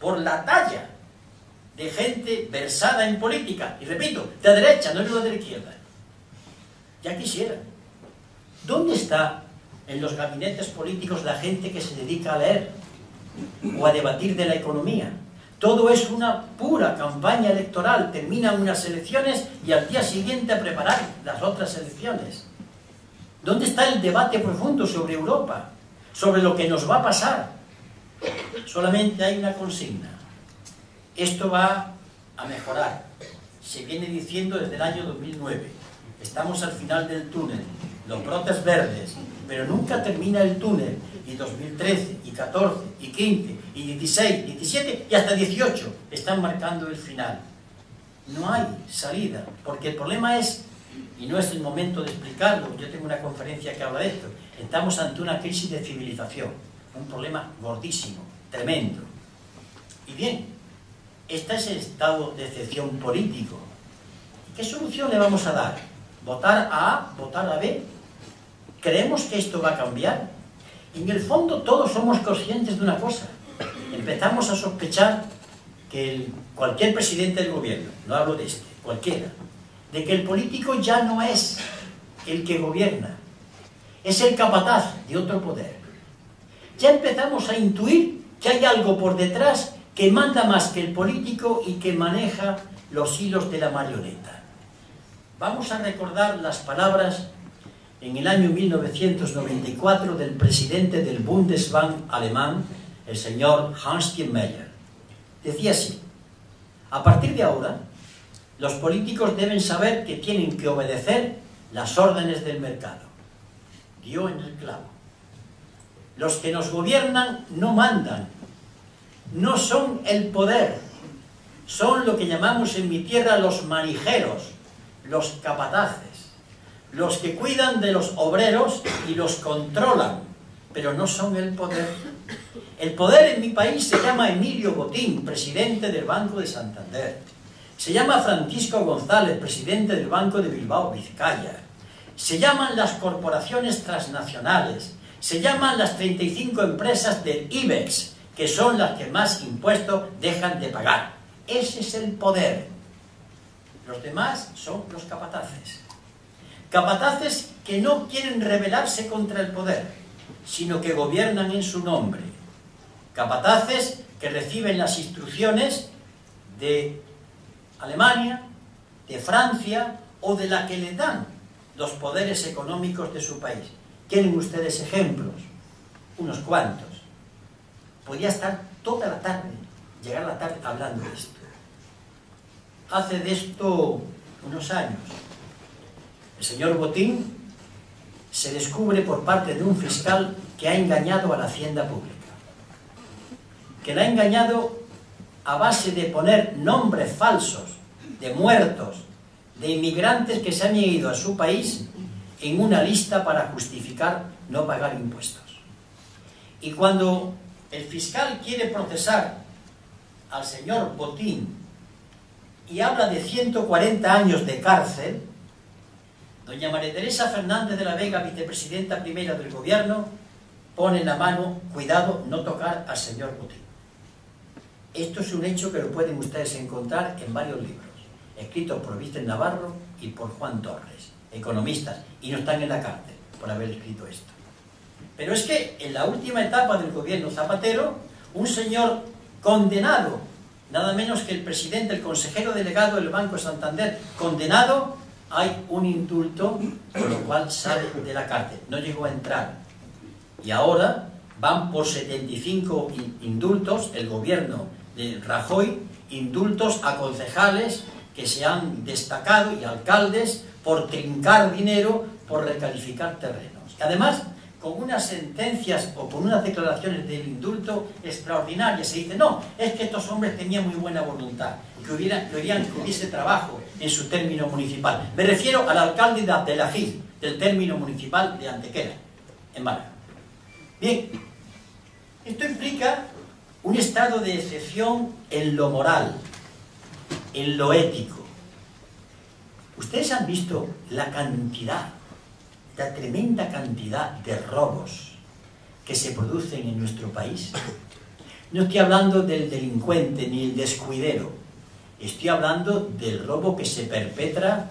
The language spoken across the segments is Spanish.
por la talla de gente versada en política, y repito, de derecha, no digo de la izquierda. Ya quisiera. ¿Dónde está en los gabinetes políticos la gente que se dedica a leer o a debatir de la economía? Todo es una pura campaña electoral. Terminan unas elecciones y al día siguiente a preparar las otras elecciones. ¿Dónde está el debate profundo sobre Europa? Sobre lo que nos va a pasar. Solamente hay una consigna. Esto va a mejorar. Se viene diciendo desde el año 2009. Estamos al final del túnel. Los brotes verdes. Pero nunca termina el túnel. Y 2013, y 14, y 15, y 16, 17 y hasta 18 están marcando el final. No hay salida, porque el problema es, y no es el momento de explicarlo, yo tengo una conferencia que habla de esto, estamos ante una crisis de civilización, un problema gordísimo, tremendo. Y bien, este es el estado de excepción político. ¿Y qué solución le vamos a dar? ¿Votar a A? ¿Votar a B? ¿Creemos que esto va a cambiar? En el fondo todos somos conscientes de una cosa. Empezamos a sospechar que cualquier presidente del gobierno, no hablo de este, cualquiera, de que el político ya no es el que gobierna, es el capataz de otro poder. Ya empezamos a intuir que hay algo por detrás que manda más que el político y que maneja los hilos de la marioneta. Vamos a recordar las palabras en el año 1994 del presidente del Bundesbank alemán, el señor Hans-Dieter Mayer. Decía así: a partir de ahora, los políticos deben saber que tienen que obedecer las órdenes del mercado. Dio en el clavo. Los que nos gobiernan no mandan, no son el poder, son lo que llamamos en mi tierra los manijeros, los capataces. Los que cuidan de los obreros y los controlan, pero no son el poder. El poder en mi país se llama Emilio Botín, presidente del Banco de Santander. Se llama Francisco González, presidente del Banco de Bilbao, Vizcaya. Se llaman las corporaciones transnacionales. Se llaman las 35 empresas del IBEX, que son las que más impuestos dejan de pagar. Ese es el poder. Los demás son los capataces. Capataces que no quieren rebelarse contra el poder, sino que gobiernan en su nombre. Capataces que reciben las instrucciones de Alemania, de Francia o de la que le dan los poderes económicos de su país. ¿Quieren ustedes ejemplos? Unos cuantos. Podría estar toda la tarde, llegar a la tarde hablando de esto. Hace de esto unos años, el señor Botín se descubre por parte de un fiscal que ha engañado a la hacienda pública. Que la ha engañado a base de poner nombres falsos de muertos, de inmigrantes que se han ido a su país en una lista para justificar no pagar impuestos. Y cuando el fiscal quiere procesar al señor Botín y habla de 140 años de cárcel, doña María Teresa Fernández de la Vega, vicepresidenta primera del gobierno, pone la mano, cuidado, no tocar al señor Botín. Esto es un hecho que lo pueden ustedes encontrar en varios libros, escritos por Víctor Navarro y por Juan Torres, economistas, y no están en la cárcel por haber escrito esto. Pero es que en la última etapa del gobierno Zapatero, un señor condenado, nada menos que el presidente, el consejero delegado del Banco de Santander, condenado, hay un indulto, con lo cual sale de la cárcel. No llegó a entrar. Y ahora van por 75 indultos, el gobierno de Rajoy, indultos a concejales que se han destacado y alcaldes por trincar dinero, por recalificar terrenos. Y además, con unas sentencias o con unas declaraciones del indulto extraordinarias, se dice, no, es que estos hombres tenían muy buena voluntad, que hubiese trabajo en su término municipal. Me refiero al alcalde de Abdelajid, del término municipal de Antequera, en Málaga. Bien, esto implica un estado de excepción en lo moral, en lo ético. Ustedes han visto la cantidad, la tremenda cantidad de robos que se producen en nuestro país. No estoy hablando del delincuente ni el descuidero. Estoy hablando del robo que se perpetra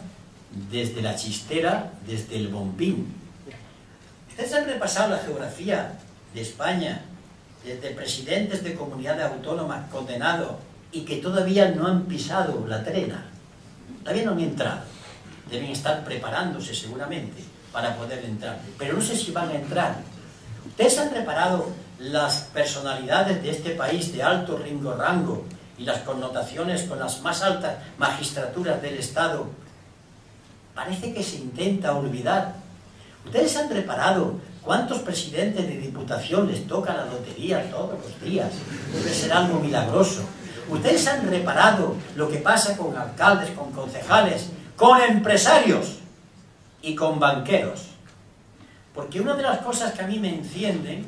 desde la chistera, desde el bombín. Ustedes han repasado la geografía de España, desde presidentes de comunidades autónomas condenados y que todavía no han pisado la trena. Todavía no han entrado. Deben estar preparándose seguramente para poder entrar. Pero no sé si van a entrar. Ustedes han reparado las personalidades de este país de alto rango y las connotaciones con las más altas magistraturas del Estado. Parece que se intenta olvidar. Ustedes han reparado cuántos presidentes de diputación les toca la lotería todos los días. Debe ser algo milagroso. Ustedes han reparado lo que pasa con alcaldes, con concejales, con empresarios y con banqueros. Porque una de las cosas que a mí me encienden,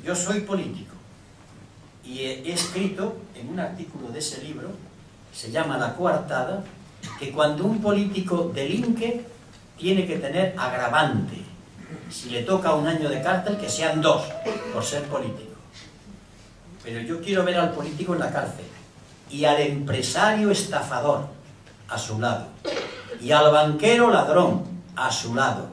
yo soy político y he escrito en un artículo de ese libro, se llama La Coartada, que cuando un político delinque tiene que tener agravante. Si le toca 1 año de cárcel, que sean 2 por ser político. Pero yo quiero ver al político en la cárcel y al empresario estafador a su lado y al banquero ladrón a su lado,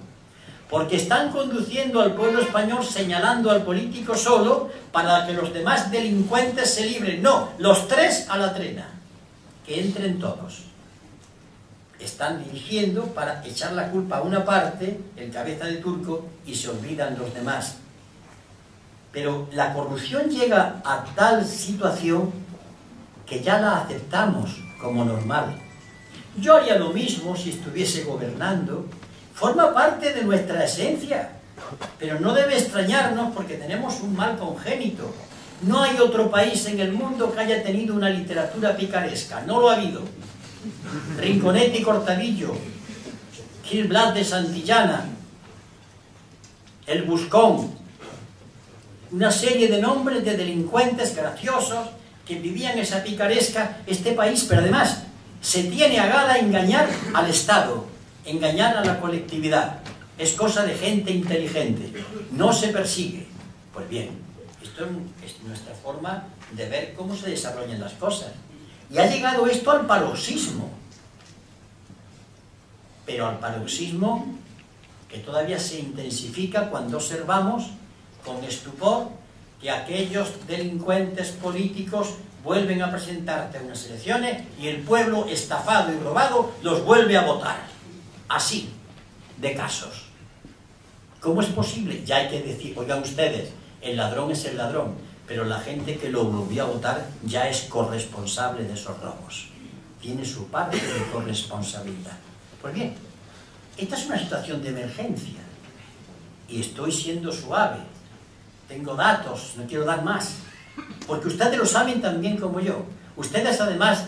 porque están conduciendo al pueblo español señalando al político solo para que los demás delincuentes se libren. No, los 3 a la trena, que entren todos. Están dirigiendo para echar la culpa a una parte, el cabeza de turco, y se olvidan los demás. Pero la corrupción llega a tal situación que ya la aceptamos como normal. Yo haría lo mismo si estuviese gobernando. Forma parte de nuestra esencia, pero no debe extrañarnos porque tenemos un mal congénito. No hay otro país en el mundo que haya tenido una literatura picaresca, no lo ha habido. Rinconete y Cortadillo, Gil Blas de Santillana, El Buscón, una serie de nombres de delincuentes graciosos que vivían esa picaresca, este país, pero además se tiene a gala engañar al Estado, engañar a la colectividad. Es cosa de gente inteligente, no se persigue. Pues bien, esto es nuestra forma de ver cómo se desarrollan las cosas. Y ha llegado esto al paroxismo. Pero al paroxismo que todavía se intensifica cuando observamos con estupor que aquellos delincuentes políticos vuelven a presentarse a unas elecciones y el pueblo estafado y robado los vuelve a votar. Así, de casos. ¿Cómo es posible? Ya hay que decir, oigan ustedes, el ladrón es el ladrón, pero la gente que lo volvió a votar ya es corresponsable de esos robos. Tiene su parte de corresponsabilidad. Pues bien, esta es una situación de emergencia y estoy siendo suave. Tengo datos, no quiero dar más, porque ustedes lo saben tan bien como yo. Ustedes además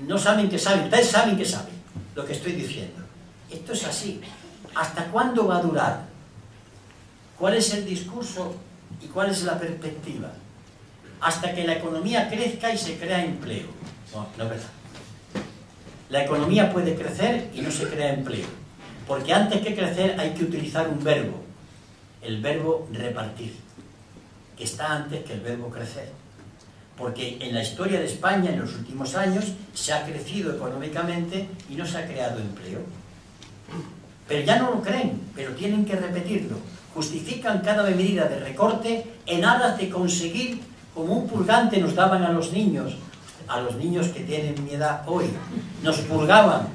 no saben que saben, ustedes saben que saben lo que estoy diciendo. Esto es así. ¿Hasta cuándo va a durar? ¿Cuál es el discurso y cuál es la perspectiva? Hasta que la economía crezca y se crea empleo. No, no es verdad. La economía puede crecer y no se crea empleo. Porque antes que crecer hay que utilizar un verbo. El verbo repartir, que está antes que el verbo crecer. Porque en la historia de España en los últimos años se ha crecido económicamente y no se ha creado empleo. Pero ya no lo creen, pero tienen que repetirlo. Justifican cada medida de recorte en aras de conseguir, como un purgante nos daban a los niños que tienen mi edad hoy, nos purgaban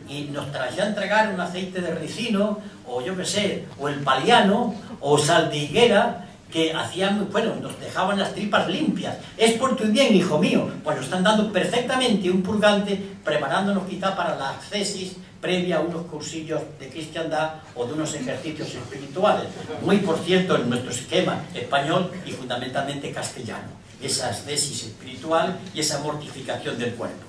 y nos traían tragar un aceite de ricino, o yo qué sé, o el paliano, o sal de higuera, que hacían, bueno, nos dejaban las tripas limpias. Es por tu bien, hijo mío. Pues nos están dando perfectamente un purgante, preparándonos quizá para la accesis previa a unos cursillos de cristiandad o de unos ejercicios espirituales. Muy por cierto en nuestro esquema español y fundamentalmente castellano. Esa ascesis espiritual y esa mortificación del cuerpo.